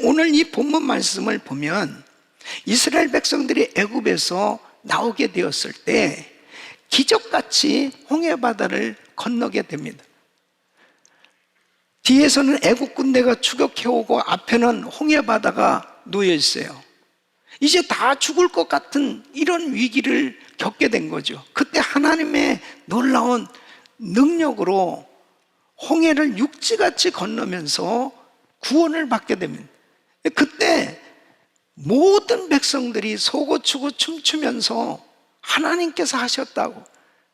오늘 이 본문 말씀을 보면 이스라엘 백성들이 애굽에서 나오게 되었을 때 기적같이 홍해바다를 건너게 됩니다. 뒤에서는 애국 군대가 추격해오고 앞에는 홍해바다가 놓여 있어요. 이제 다 죽을 것 같은 이런 위기를 겪게 된 거죠. 그때 하나님의 놀라운 능력으로 홍해를 육지같이 건너면서 구원을 받게 됩니다. 그때 모든 백성들이 소고추고 춤추면서 하나님께서 하셨다고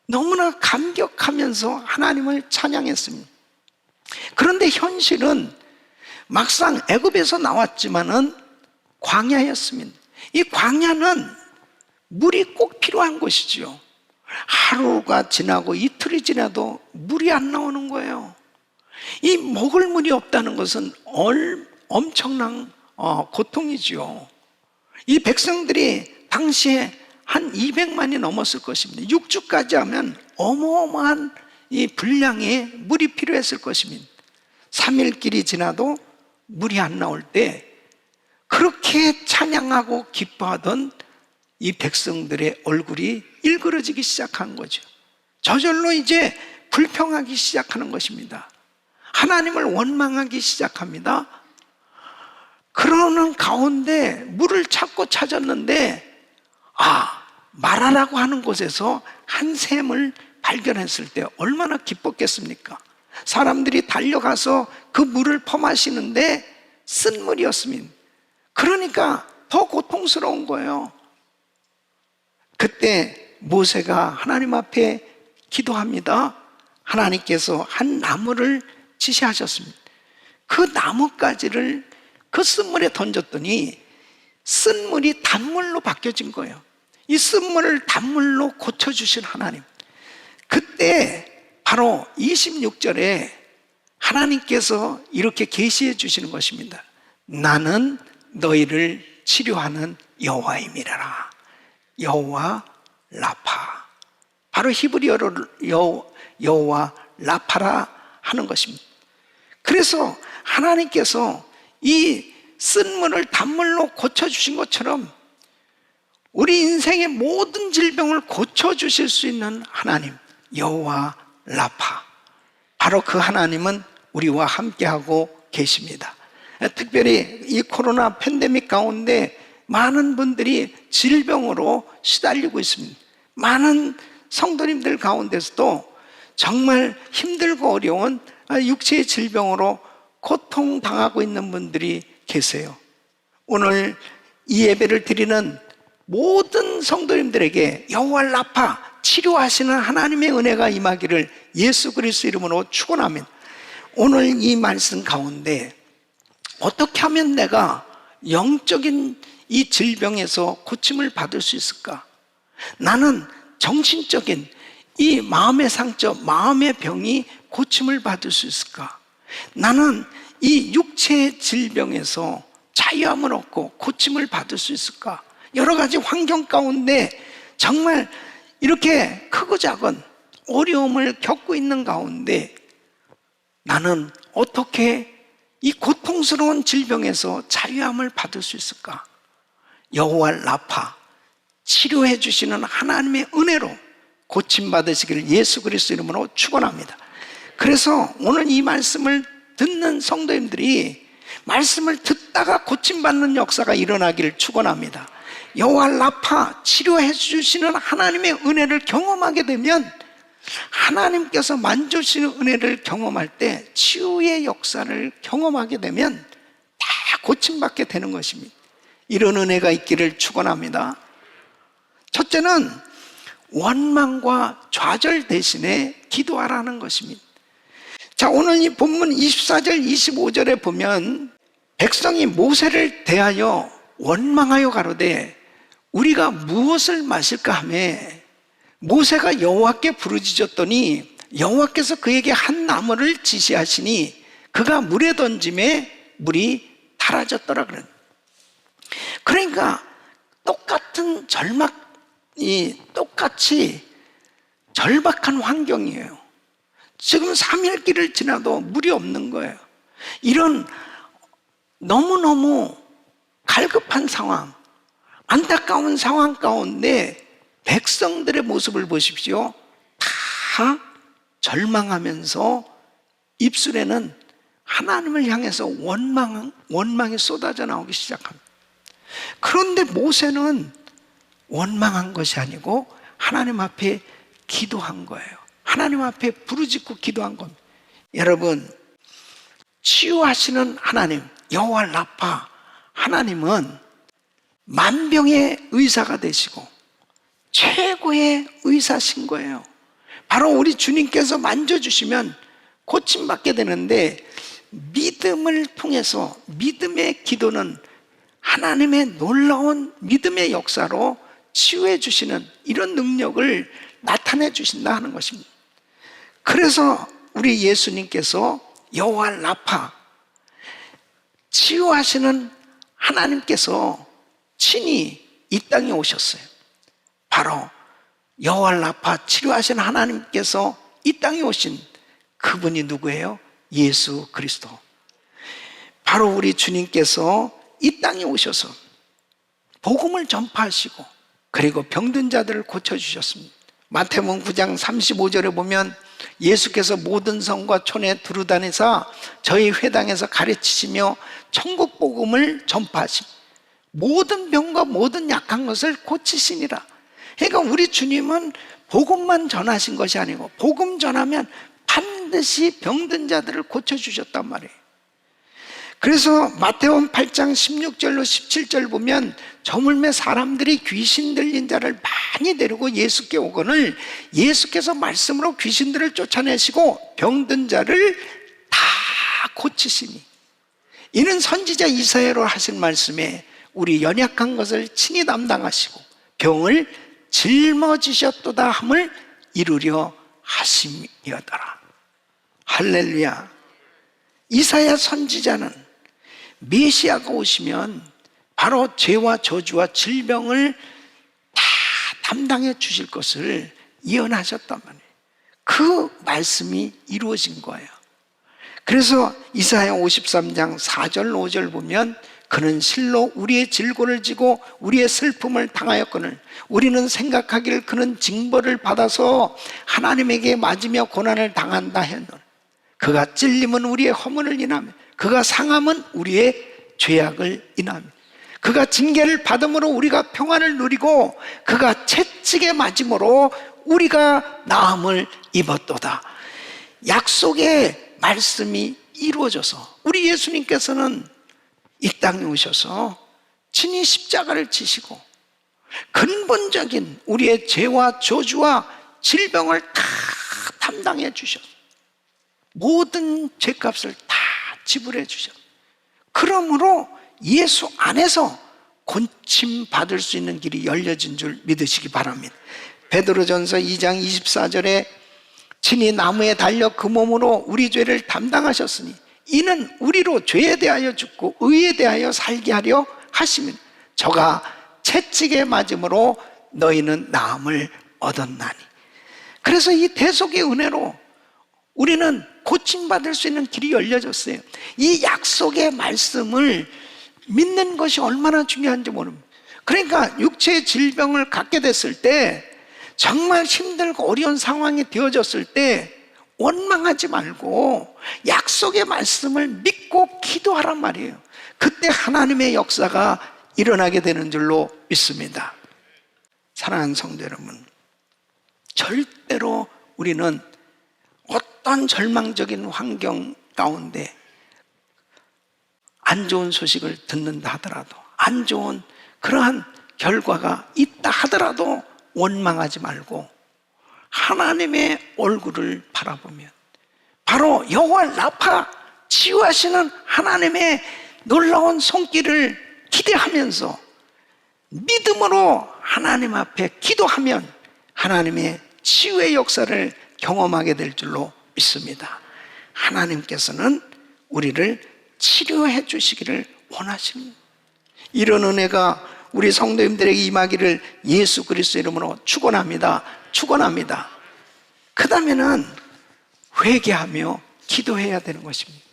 너무나 감격하면서 하나님을 찬양했습니다. 그런데 현실은 막상 애굽에서 나왔지만은 광야였습니다. 이 광야는 물이 꼭 필요한 곳이죠. 하루가 지나고 이틀이 지나도 물이 안 나오는 거예요. 이 먹을 물이 없다는 것은 엄청난 고통이죠. 이 백성들이 당시에 한 200만이 넘었을 것입니다. 6주까지 하면 어마어마한 이 분량의 물이 필요했을 것입니다. 3일 길이 지나도 물이 안 나올 때 그렇게 찬양하고 기뻐하던 이 백성들의 얼굴이 일그러지기 시작한 거죠. 저절로 이제 불평하기 시작하는 것입니다. 하나님을 원망하기 시작합니다. 그러는 가운데 물을 찾았는데 마라라고 하는 곳에서 한 샘을 발견했을 때 얼마나 기뻤겠습니까? 사람들이 달려가서 그 물을 퍼마시는데 쓴 물이었습니다. 그러니까 더 고통스러운 거예요. 그때 모세가 하나님 앞에 기도합니다. 하나님께서 한 나무를 지시하셨습니다. 그 나뭇가지를 그 쓴물에 던졌더니 쓴물이 단물로 바뀌어진 거예요. 이 쓴물을 단물로 고쳐주신 하나님. 그때 바로 26절에 하나님께서 이렇게 계시해 주시는 것입니다. 나는 너희를 치료하는 여호와임이라. 여호와 라파. 바로 히브리어로 여호와 라파라 하는 것입니다. 그래서 하나님께서 이 쓴물을 단물로 고쳐주신 것처럼 우리 인생의 모든 질병을 고쳐주실 수 있는 하나님, 여호와 라파. 바로 그 하나님은 우리와 함께하고 계십니다. 특별히 이 코로나 팬데믹 가운데 많은 분들이 질병으로 시달리고 있습니다. 많은 성도님들 가운데서도 정말 힘들고 어려운 육체의 질병으로 고통당하고 있는 분들이 계세요. 오늘 이 예배를 드리는 모든 성도님들에게 여호와 라파, 치료하시는 하나님의 은혜가 임하기를 예수 그리스도 이름으로 축원합니다. 오늘 이 말씀 가운데 어떻게 하면 내가 영적인 이 질병에서 고침을 받을 수 있을까? 나는 정신적인 이 마음의 상처, 마음의 병이 고침을 받을 수 있을까? 나는 이 육체의 질병에서 자유함을 얻고 고침을 받을 수 있을까? 여러 가지 환경 가운데 정말 이렇게 크고 작은 어려움을 겪고 있는 가운데 나는 어떻게 이 고통스러운 질병에서 자유함을 받을 수 있을까? 여호와 라파, 치료해 주시는 하나님의 은혜로 고침받으시기를 예수 그리스도 이름으로 축원합니다. 그래서 오늘 이 말씀을 듣는 성도님들이 말씀을 듣다가 고침받는 역사가 일어나기를 축원합니다. 여호와 라파, 치료해 주시는 하나님의 은혜를 경험하게 되면 하나님께서 만져주시는 은혜를 경험할 때 치유의 역사를 경험하게 되면 다 고침받게 되는 것입니다. 이런 은혜가 있기를 축원합니다. 첫째는 원망과 좌절 대신에 기도하라는 것입니다. 자, 오늘 이 본문 24절 25절에 보면 백성이 모세를 대하여 원망하여 가로되 우리가 무엇을 마실까 하며 모세가 여호와께 부르짖었더니 여호와께서 그에게 한 나무를 지시하시니 그가 물에 던짐에 물이 달아졌더라 그래. 그러니까 똑같은 똑같이 절박한 환경이에요. 지금 3일 길을 지나도 물이 없는 거예요. 이런 너무너무 갈급한 상황, 안타까운 상황 가운데 백성들의 모습을 보십시오. 다 절망하면서 입술에는 하나님을 향해서 원망이 쏟아져 나오기 시작합니다. 그런데 모세는 원망한 것이 아니고 하나님 앞에 기도한 거예요. 하나님 앞에 부르짖고 기도한 겁니다. 여러분, 치유하시는 하나님, 여호와 라파 하나님은 만병의 의사가 되시고 최고의 의사신 거예요. 바로 우리 주님께서 만져주시면 고침받게 되는데, 믿음을 통해서 믿음의 기도는 하나님의 놀라운 믿음의 역사로 치유해 주시는 이런 능력을 나타내 주신다 하는 것입니다. 그래서 우리 예수님께서 여호와 라파, 치유하시는 하나님께서 친히 이 땅에 오셨어요. 바로 여호와 라파, 치료하시는 하나님께서 이 땅에 오신 그분이 누구예요? 예수 그리스도. 바로 우리 주님께서 이 땅에 오셔서 복음을 전파하시고 그리고 병든 자들을 고쳐주셨습니다. 마태복음 9장 35절에 보면 예수께서 모든 성과 촌에 두루다니사 저희 회당에서 가르치시며 천국 복음을 전파하십니다. 모든 병과 모든 약한 것을 고치시니라. 그러니까 우리 주님은 복음만 전하신 것이 아니고 복음 전하면 반드시 병든 자들을 고쳐주셨단 말이에요. 그래서 마태복음 8장 16절로 17절 보면 저물매 사람들이 귀신 들린 자를 많이 데리고 예수께 오거늘 예수께서 말씀으로 귀신들을 쫓아내시고 병든 자를 다 고치시니, 이는 선지자 이사야로 하신 말씀에 우리 연약한 것을 친히 담당하시고 병을 짊어지셨도다 함을 이루려 하심이었더라. 할렐루야. 이사야 선지자는 메시아가 오시면 바로 죄와 저주와 질병을 다 담당해 주실 것을 예언하셨단 말이에요. 그 말씀이 이루어진 거예요. 그래서 이사야 53장 4절 5절 보면 그는 실로 우리의 질고를 지고 우리의 슬픔을 당하였거늘 우리는 생각하기를 그는 징벌을 받아서 하나님에게 맞으며 고난을 당한다 했노라. 그가 찔림은 우리의 허물을 인하며 그가 상함은 우리의 죄악을 인하며 그가 징계를 받음으로 우리가 평안을 누리고 그가 채찍에 맞음으로 우리가 나음을 입었도다. 약속의 말씀이 이루어져서 우리 예수님께서는 이 땅에 오셔서 친히 십자가를 지시고 근본적인 우리의 죄와 저주와 질병을 다 담당해 주셨어요. 모든 죄값을 다 지불해 주셨어요. 그러므로 예수 안에서 고침받을 수 있는 길이 열려진 줄 믿으시기 바랍니다. 베드로전서 2장 24절에 친히 나무에 달려 그 몸으로 우리 죄를 담당하셨으니 이는 우리로 죄에 대하여 죽고 의에 대하여 살게 하려 하시면 저가 채찍에 맞음으로 너희는 나음을 얻었나니. 그래서 이 대속의 은혜로 우리는 고침받을 수 있는 길이 열려졌어요. 이 약속의 말씀을 믿는 것이 얼마나 중요한지 모릅니다. 그러니까 육체의 질병을 갖게 됐을 때, 정말 힘들고 어려운 상황이 되어졌을 때 원망하지 말고 약속의 말씀을 믿고 기도하란 말이에요. 그때 하나님의 역사가 일어나게 되는 줄로 믿습니다. 사랑하는 성도 여러분, 절대로 우리는 어떤 절망적인 환경 가운데 안 좋은 소식을 듣는다 하더라도, 안 좋은 그러한 결과가 있다 하더라도 원망하지 말고 하나님의 얼굴을 바라보면 바로 여호와 라파, 치유하시는 하나님의 놀라운 손길을 기대하면서 믿음으로 하나님 앞에 기도하면 하나님의 치유의 역사를 경험하게 될 줄로 믿습니다. 하나님께서는 우리를 치료해 주시기를 원하십니다. 이런 은혜가 우리 성도님들에게 임하기를 예수 그리스도 이름으로 축원합니다. 축원합니다. 그 다음에는 회개하며 기도해야 되는 것입니다.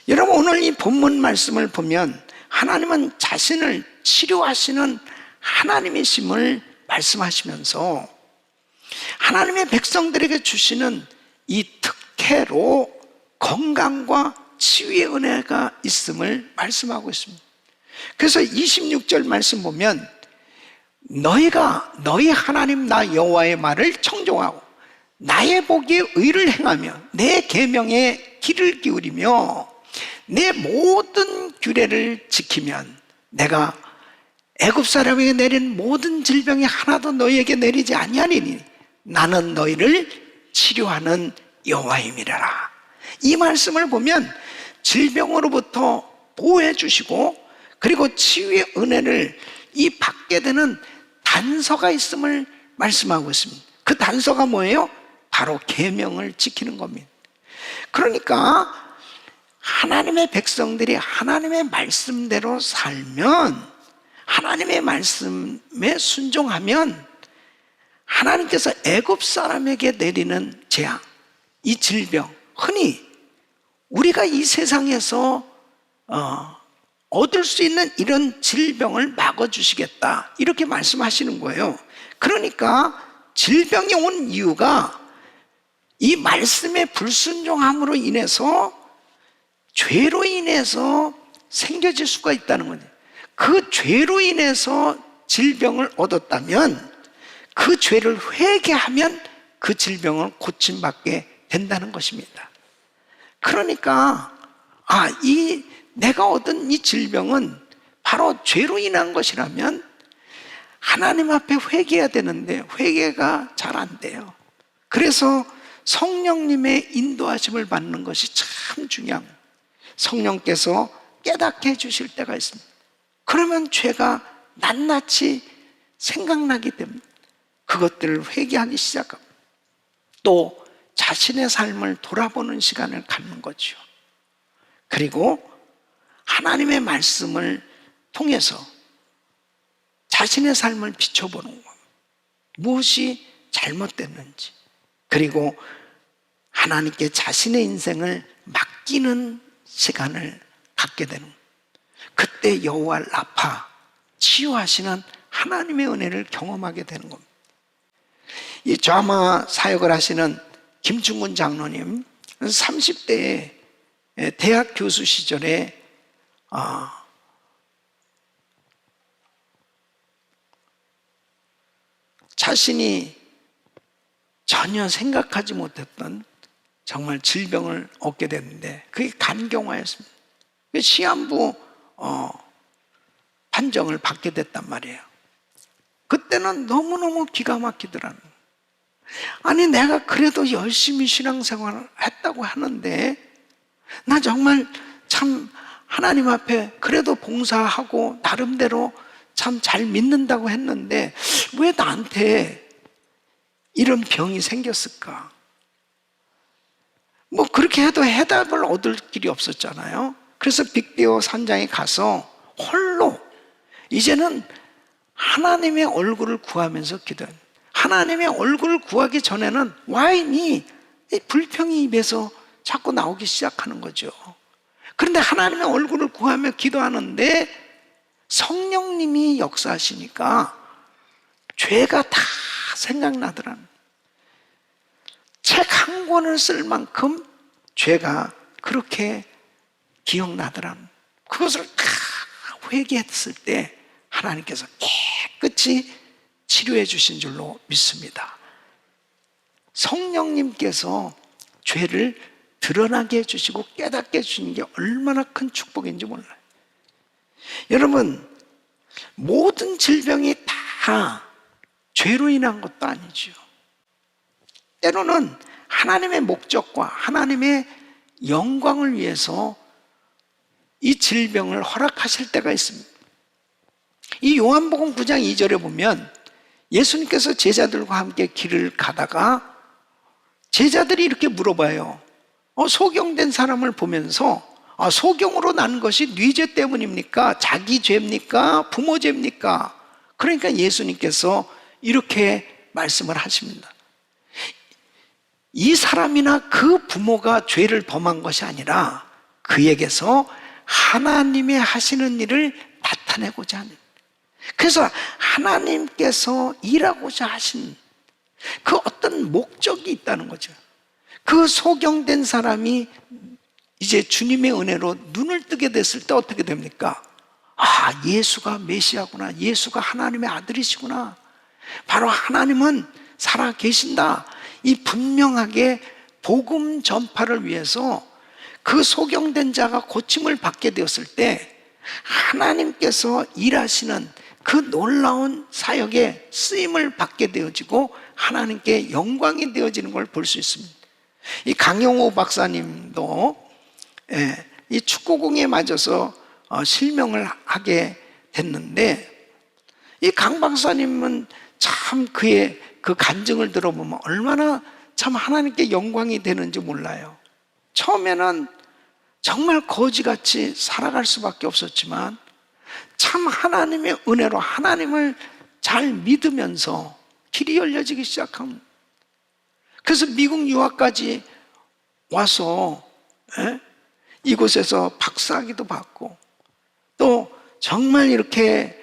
여러분, 오늘 이 본문 말씀을 보면 하나님은 자신을 치료하시는 하나님이심을 말씀하시면서 하나님의 백성들에게 주시는 이 특혜로 건강과 치유의 은혜가 있음을 말씀하고 있습니다. 그래서 26절 말씀 보면 너희가 너희 하나님 나 여호와의 말을 청종하고 나의 보기에 의를 행하며 내 계명에 귀를 기울이며 내 모든 규례를 지키면 내가 애굽 사람에게 내린 모든 질병이 하나도 너희에게 내리지 아니하리니 나는 너희를 치료하는 여호와임이라. 이 말씀을 보면 질병으로부터 보호해 주시고 그리고 치유의 은혜를 이 받게 되는 단서가 있음을 말씀하고 있습니다. 그 단서가 뭐예요? 바로 계명을 지키는 겁니다. 그러니까 하나님의 백성들이 하나님의 말씀대로 살면, 하나님의 말씀에 순종하면 하나님께서 애굽 사람에게 내리는 재앙, 이 질병, 흔히 우리가 이 세상에서 얻을 수 있는 이런 질병을 막아주시겠다, 이렇게 말씀하시는 거예요. 그러니까 질병이 온 이유가 이 말씀의 불순종함으로 인해서, 죄로 인해서 생겨질 수가 있다는 거예요. 그 죄로 인해서 질병을 얻었다면 그 죄를 회개하면 그 질병을 고침받게 된다는 것입니다. 그러니까 내가 얻은 이 질병은 바로 죄로 인한 것이라면 하나님 앞에 회개해야 되는데 회개가 잘 안 돼요. 그래서 성령님의 인도하심을 받는 것이 참 중요합니다. 성령께서 깨닫게 해주실 때가 있습니다. 그러면 죄가 낱낱이 생각나기 때문에 그것들을 회개하기 시작합니다. 또 자신의 삶을 돌아보는 시간을 갖는 거죠. 그리고 하나님의 말씀을 통해서 자신의 삶을 비춰보는 겁니다. 무엇이 잘못됐는지, 그리고 하나님께 자신의 인생을 맡기는 시간을 갖게 되는 겁니다. 그때 여호와 라파, 치유하시는 하나님의 은혜를 경험하게 되는 겁니다. 이 좌마 사역을 하시는 김충근 장로님, 30대에 대학 교수 시절에 자신이 전혀 생각하지 못했던 정말 질병을 얻게 됐는데 그게 간경화였습니다. 시한부 판정을 받게 됐단 말이에요. 그때는 너무너무 기가 막히더라는 거예요. 아니, 내가 그래도 열심히 신앙생활을 했다고 하는데, 나 정말 참 하나님 앞에 그래도 봉사하고 나름대로 참 잘 믿는다고 했는데 왜 나한테 이런 병이 생겼을까? 뭐 그렇게 해도 해답을 얻을 길이 없었잖아요. 그래서 빅베어 산장에 가서 홀로 이제는 하나님의 얼굴을 구하면서 기도해요. 하나님의 얼굴을 구하기 전에는 와인이 불평이 입에서 자꾸 나오기 시작하는 거죠. 그런데 하나님의 얼굴을 구하며 기도하는데 성령님이 역사하시니까 죄가 다 생각나더라는, 책 한 권을 쓸 만큼 죄가 그렇게 기억나더라는, 그것을 다 회개했을 때 하나님께서 깨끗이 치료해 주신 줄로 믿습니다. 성령님께서 죄를 드러나게 해주시고 깨닫게 해주시는 게 얼마나 큰 축복인지 몰라요. 여러분, 모든 질병이 다 죄로 인한 것도 아니죠. 때로는 하나님의 목적과 하나님의 영광을 위해서 이 질병을 허락하실 때가 있습니다. 이 요한복음 9장 2절에 보면 예수님께서 제자들과 함께 길을 가다가 제자들이 이렇게 물어봐요. 소경된 사람을 보면서 소경으로 난 것이 네 죄 때문입니까? 자기 죄입니까? 부모 죄입니까? 그러니까 예수님께서 이렇게 말씀을 하십니다. 이 사람이나 그 부모가 죄를 범한 것이 아니라 그에게서 하나님의 하시는 일을 나타내고자 하는, 그래서 하나님께서 일하고자 하신 그 어떤 목적이 있다는 거죠. 그 소경된 사람이 이제 주님의 은혜로 눈을 뜨게 됐을 때 어떻게 됩니까? 아, 예수가 메시아구나, 예수가 하나님의 아들이시구나, 바로 하나님은 살아 계신다, 이 분명하게 복음 전파를 위해서 그 소경된 자가 고침을 받게 되었을 때 하나님께서 일하시는 그 놀라운 사역에 쓰임을 받게 되어지고 하나님께 영광이 되어지는 걸 볼 수 있습니다. 이 강영호 박사님도 이 축구공에 맞아서 실명을 하게 됐는데, 이 강 박사님은 참 그의 그 간증을 들어보면 얼마나 참 하나님께 영광이 되는지 몰라요. 처음에는 정말 거지같이 살아갈 수밖에 없었지만 참 하나님의 은혜로 하나님을 잘 믿으면서 길이 열려지기 시작합니다. 그래서 미국 유학까지 와서 이곳에서 박사학위도 받고, 또 정말 이렇게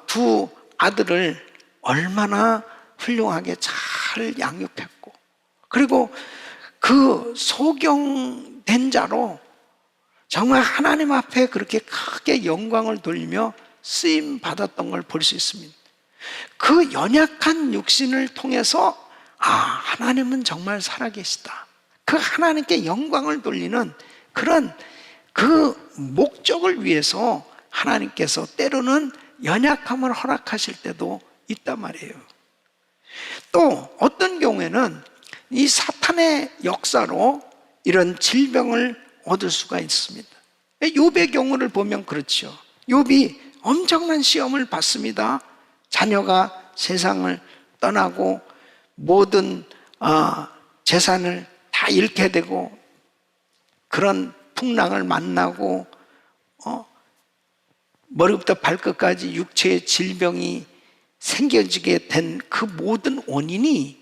두 아들을 얼마나 훌륭하게 잘 양육했고, 그리고 그 소경된 자로 정말 하나님 앞에 그렇게 크게 영광을 돌리며 쓰임 받았던 걸 볼 수 있습니다. 그 연약한 육신을 통해서 하나님은 정말 살아계시다, 그 하나님께 영광을 돌리는 그런 그 목적을 위해서 하나님께서 때로는 연약함을 허락하실 때도 있단 말이에요. 또 어떤 경우에는 이 사탄의 역사로 이런 질병을 얻을 수가 있습니다. 욥의 경우를 보면 그렇죠. 욥이 엄청난 시험을 받습니다. 자녀가 세상을 떠나고 모든 재산을 다 잃게 되고 그런 풍랑을 만나고 머리부터 발끝까지 육체의 질병이 생겨지게 된 그 모든 원인이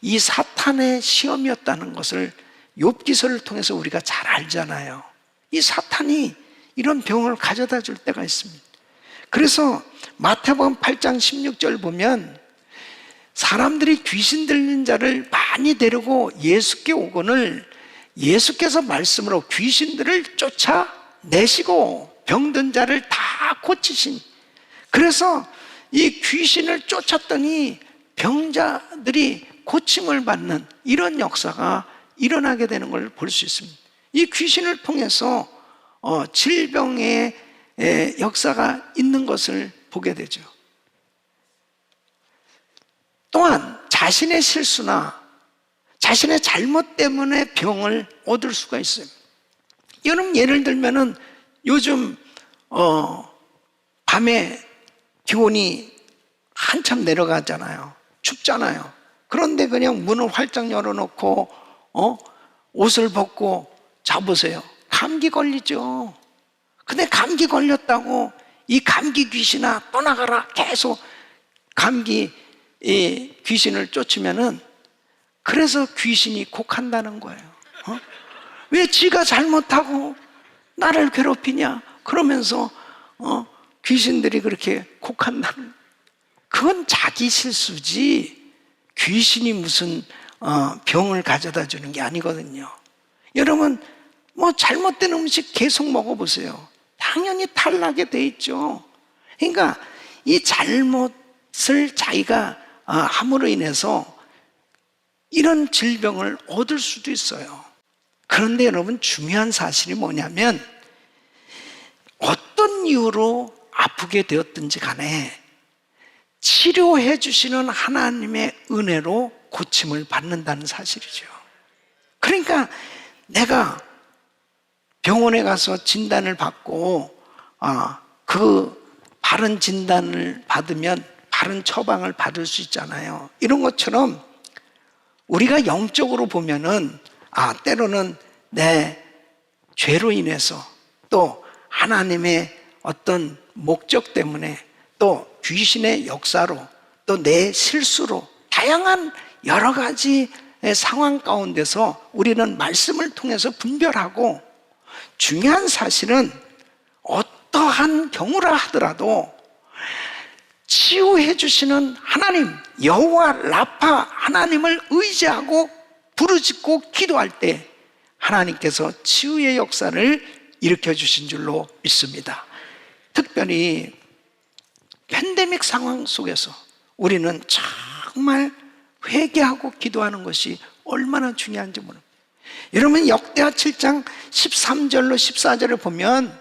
이 사탄의 시험이었다는 것을 욥기서를 통해서 우리가 잘 알잖아요. 이 사탄이 이런 병을 가져다 줄 때가 있습니다. 그래서 마태복음 8장 16절 보면 사람들이 귀신 들린 자를 많이 데리고 예수께 오거늘 예수께서 말씀으로 귀신들을 쫓아내시고 병든 자를 다 고치신, 그래서 이 귀신을 쫓았더니 병자들이 고침을 받는 이런 역사가 일어나게 되는 걸 볼 수 있습니다. 이 귀신을 통해서 질병의 역사가 있는 것을 보게 되죠. 또한 자신의 실수나 자신의 잘못 때문에 병을 얻을 수가 있어요. 여러분, 예를 들면은 요즘 밤에 기온이 한참 내려가잖아요. 춥잖아요. 그런데 그냥 문을 활짝 열어놓고 옷을 벗고 자보세요. 감기 걸리죠. 근데 감기 걸렸다고 이 감기 귀신아 떠나가라 계속 감기 귀신을 쫓으면은, 그래서 귀신이 곡한다는 거예요. 왜 지가 잘못하고 나를 괴롭히냐 그러면서 귀신들이 그렇게 곡한다는 거예요. 그건 자기 실수지 귀신이 무슨 병을 가져다 주는 게 아니거든요. 여러분, 뭐 잘못된 음식 계속 먹어보세요. 당연히 탈나게 돼 있죠. 그러니까 이 잘못을 자기가 함으로 인해서 이런 질병을 얻을 수도 있어요. 그런데 여러분, 중요한 사실이 뭐냐면 어떤 이유로 아프게 되었든지 간에 치료해 주시는 하나님의 은혜로 고침을 받는다는 사실이죠. 그러니까 내가 병원에 가서 진단을 받고 그 바른 진단을 받으면 바른 처방을 받을 수 있잖아요. 이런 것처럼 우리가 영적으로 보면은 때로는 내 죄로 인해서 또 하나님의 어떤 목적 때문에 또 귀신의 역사로 또 내 실수로 다양한 여러 가지 상황 가운데서 우리는 말씀을 통해서 분별하고 중요한 사실은 어떠한 경우라 하더라도 치유해 주시는 하나님 여호와 라파 하나님을 의지하고 부르짖고 기도할 때 하나님께서 치유의 역사를 일으켜 주신 줄로 믿습니다. 특별히 팬데믹 상황 속에서 우리는 정말 회개하고 기도하는 것이 얼마나 중요한지 모릅니다. 여러분 역대하 7장 13절로 14절을 보면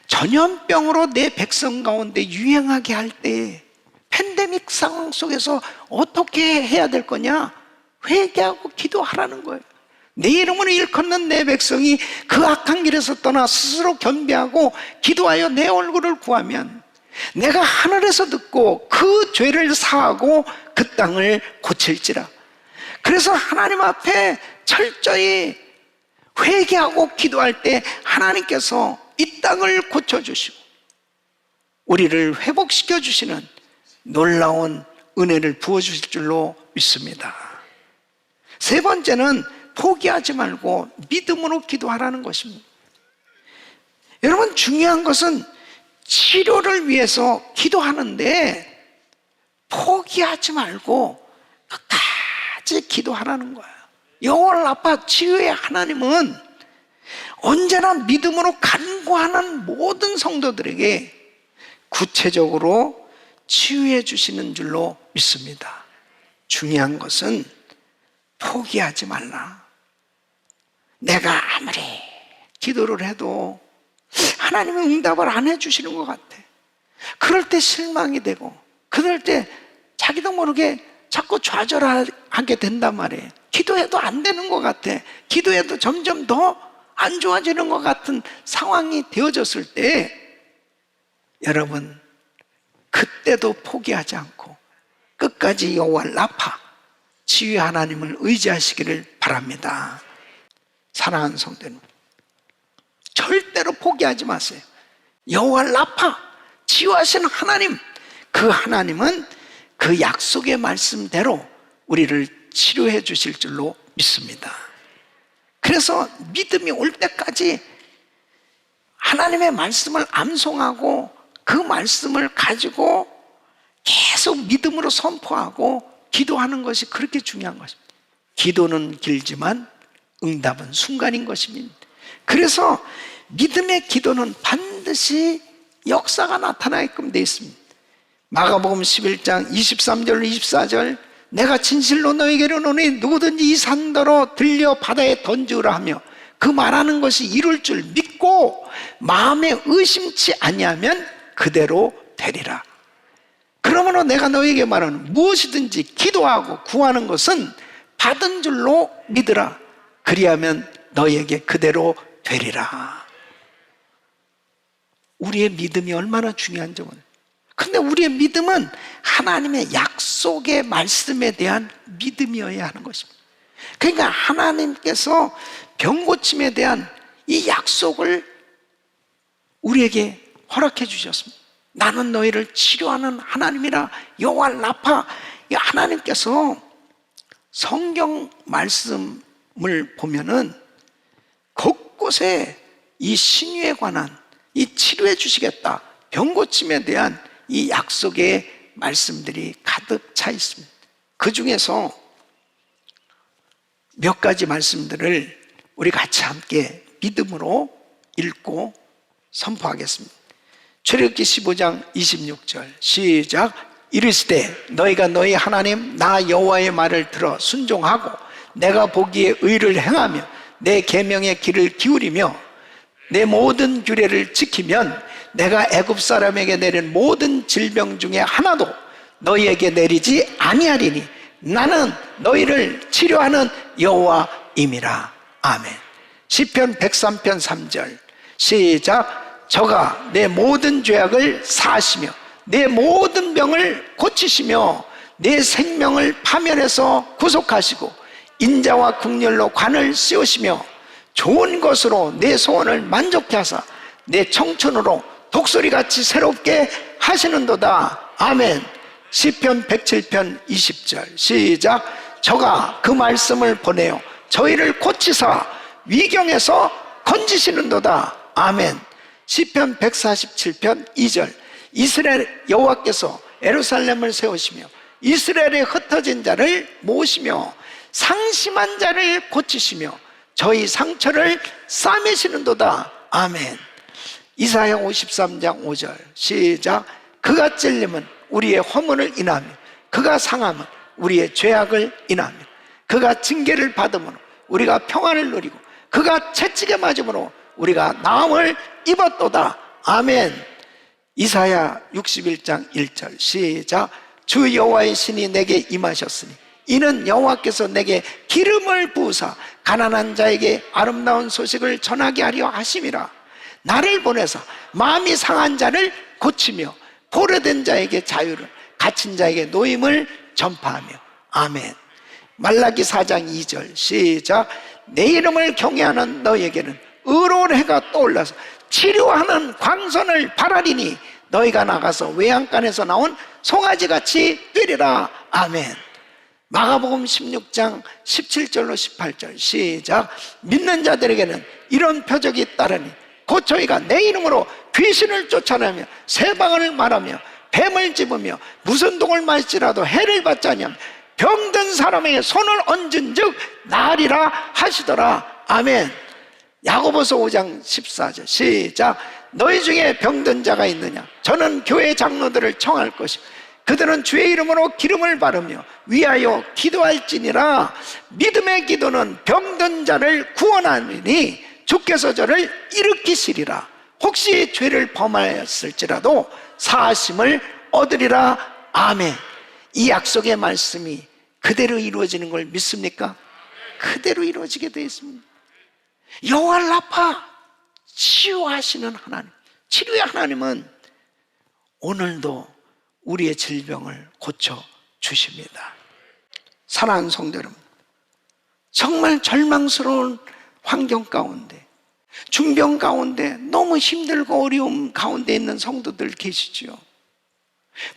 전염병으로 내 백성 가운데 유행하게 할 때 팬데믹 상황 속에서 어떻게 해야 될 거냐? 회개하고 기도하라는 거예요. 내 이름으로 일컫는 내 백성이 그 악한 길에서 떠나 스스로 겸비하고 기도하여 내 얼굴을 구하면 내가 하늘에서 듣고 그 죄를 사하고 그 땅을 고칠지라. 그래서 하나님 앞에 철저히 회개하고 기도할 때 하나님께서 이 땅을 고쳐주시고 우리를 회복시켜 주시는 놀라운 은혜를 부어주실 줄로 믿습니다. 세 번째는 포기하지 말고 믿음으로 기도하라는 것입니다. 여러분 중요한 것은 치료를 위해서 기도하는데 포기하지 말고 끝까지 기도하라는 거예요. 여호와 라파 치유의 하나님은 언제나 믿음으로 간구하는 모든 성도들에게 구체적으로 치유해 주시는 줄로 믿습니다. 중요한 것은 포기하지 말라. 내가 아무리 기도를 해도 하나님은 응답을 안 해주시는 것 같아. 그럴 때 실망이 되고 그럴 때 자기도 모르게 자꾸 좌절하게 된단 말이에요. 기도해도 안 되는 것 같아. 기도해도 점점 더 안 좋아지는 것 같은 상황이 되어졌을 때 여러분 그때도 포기하지 않고 끝까지 여호와 라파 치유의 하나님을 의지하시기를 바랍니다. 사랑하는 성도님, 절대로 포기하지 마세요. 여호와 라파 치유하시는 하나님, 그 하나님은 그 약속의 말씀대로 우리를 치료해 주실 줄로 믿습니다. 그래서 믿음이 올 때까지 하나님의 말씀을 암송하고 그 말씀을 가지고 계속 믿음으로 선포하고 기도하는 것이 그렇게 중요한 것입니다. 기도는 길지만 응답은 순간인 것입니다. 그래서 믿음의 기도는 반드시 역사가 나타나게끔 되어 있습니다. 마가복음 11장 23절로 24절 내가 진실로 너에게 이르노니 누구든지 이 산더러 들려 바다에 던지으라 하며 그 말하는 것이 이룰 줄 믿고 마음에 의심치 아니하면 그대로 되리라. 그러므로 내가 너에게 말하는 무엇이든지 기도하고 구하는 것은 받은 줄로 믿으라. 그리하면 너에게 그대로 되리라. 우리의 믿음이 얼마나 중요한지 모르겠어요. 근데 우리의 믿음은 하나님의 약속의 말씀에 대한 믿음이어야 하는 것입니다. 그러니까 하나님께서 병고침에 대한 이 약속을 우리에게 허락해 주셨습니다. 나는 너희를 치료하는 하나님이라 여호와 라파. 하나님께서 성경 말씀을 보면은 곳곳에 이 신유에 관한 이 치료해 주시겠다, 병고침에 대한 이 약속의 말씀들이 가득 차 있습니다. 그 중에서 몇 가지 말씀들을 우리 같이 함께 믿음으로 읽고 선포하겠습니다. 출애굽기 15장 26절 시작. 이르시되 너희가 너희 하나님 나 여호와의 말을 들어 순종하고 내가 보기에 의를 행하며 내 계명의 길을 기울이며 내 모든 규례를 지키면 내가 애굽 사람에게 내린 모든 질병 중에 하나도 너희에게 내리지 아니하리니 나는 너희를 치료하는 여호와임이라. 아멘. 시편 103편 3절 시작. 저가 내 모든 죄악을 사하시며 내 모든 병을 고치시며 내 생명을 파멸해서 구속하시고 인자와 국률로 관을 씌우시며 좋은 것으로 내 소원을 만족케 하사 내 청춘으로 독수리같이 새롭게 하시는도다. 아멘. 시편 107편 20절 시작. 저가 그 말씀을 보내어 저희를 고치사 위경에서 건지시는도다. 아멘. 시편 147편 2절. 이스라엘 여호와께서 예루살렘을 세우시며 이스라엘의 흩어진 자를 모으시며 상심한 자를 고치시며 저희 상처를 싸매시는도다. 아멘. 이사야 53장 5절 시작. 그가 찔림은 우리의 허물을 인하며 그가 상함은 우리의 죄악을 인하며 그가 징계를 받음으로 우리가 평안을 누리고 그가 채찍에 맞음으로 우리가 나음을 입었도다. 아멘. 이사야 61장 1절 시작. 주 여호와의 신이 내게 임하셨으니 이는 여호와께서 내게 기름을 부으사 가난한 자에게 아름다운 소식을 전하게 하려 하심이라. 나를 보내사 마음이 상한 자를 고치며 포로된 자에게 자유를, 갇힌 자에게 노임을 전파하며. 아멘. 말라기 4장 2절 시작. 내 이름을 경외하는 너에게는 의로운 해가 떠올라서 치료하는 광선을 발하리니 너희가 나가서 외양간에서 나온 송아지같이 되리라. 아멘. 마가복음 16장 17절로 18절 시작. 믿는 자들에게는 이런 표적이 따르니 곧 저희가 내 이름으로 귀신을 쫓아내며 새방언을 말하며 뱀을 집으며 무슨 독을 마실지라도 해를 받지 아니하며 병든 사람에게 손을 얹은 즉 나으리라 하시더라. 아멘. 야고보서 5장 14절 시작. 너희 중에 병든 자가 있느냐? 저는 교회 장로들을 청할 것이고 그들은 주의 이름으로 기름을 바르며 위하여 기도할지니라. 믿음의 기도는 병든 자를 구원하느니 주께서 저를 일으키시리라. 혹시 죄를 범하였을지라도 사하심을 얻으리라. 아멘. 이 약속의 말씀이 그대로 이루어지는 걸 믿습니까? 그대로 이루어지게 되어 있습니다. 여호와 라파, 치유하시는 하나님, 치료의 하나님은 오늘도 우리의 질병을 고쳐 주십니다. 사랑하는 성도 여러분, 정말 절망스러운 환경 가운데, 중병 가운데, 너무 힘들고 어려움 가운데 있는 성도들 계시죠.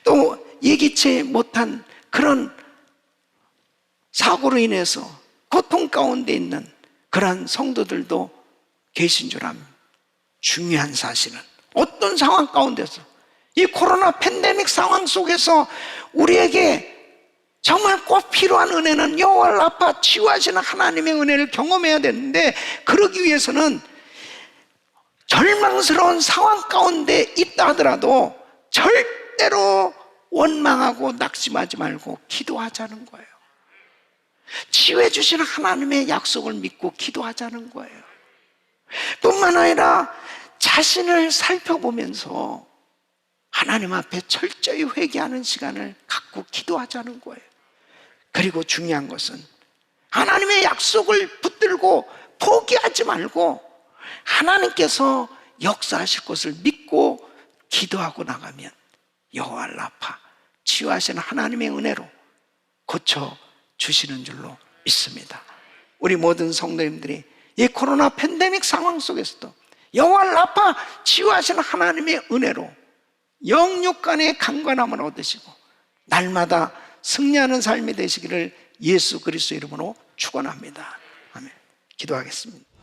또 예기치 못한 그런 사고로 인해서 고통 가운데 있는 그러한 성도들도 계신 줄 압니다. 중요한 사실은 어떤 상황 가운데서, 이 코로나 팬데믹 상황 속에서 우리에게 정말 꼭 필요한 은혜는 여호와 라파, 치유하시는 하나님의 은혜를 경험해야 되는데, 그러기 위해서는 절망스러운 상황 가운데 있다 하더라도 절대로 원망하고 낙심하지 말고 기도하자는 거예요. 치유해 주시는 하나님의 약속을 믿고 기도하자는 거예요. 뿐만 아니라 자신을 살펴보면서 하나님 앞에 철저히 회개하는 시간을 갖고 기도하자는 거예요. 그리고 중요한 것은 하나님의 약속을 붙들고 포기하지 말고 하나님께서 역사하실 것을 믿고 기도하고 나가면 여호와 라파, 치유하시는 하나님의 은혜로 고쳐 주시는 줄로 믿습니다. 우리 모든 성도님들이 이 코로나 팬데믹 상황 속에서도 여호와 라파, 치유하시는 하나님의 은혜로 영육 간의 강건함을 얻으시고 날마다 승리하는 삶이 되시기를 예수 그리스도 이름으로 축원합니다. 아멘. 기도하겠습니다.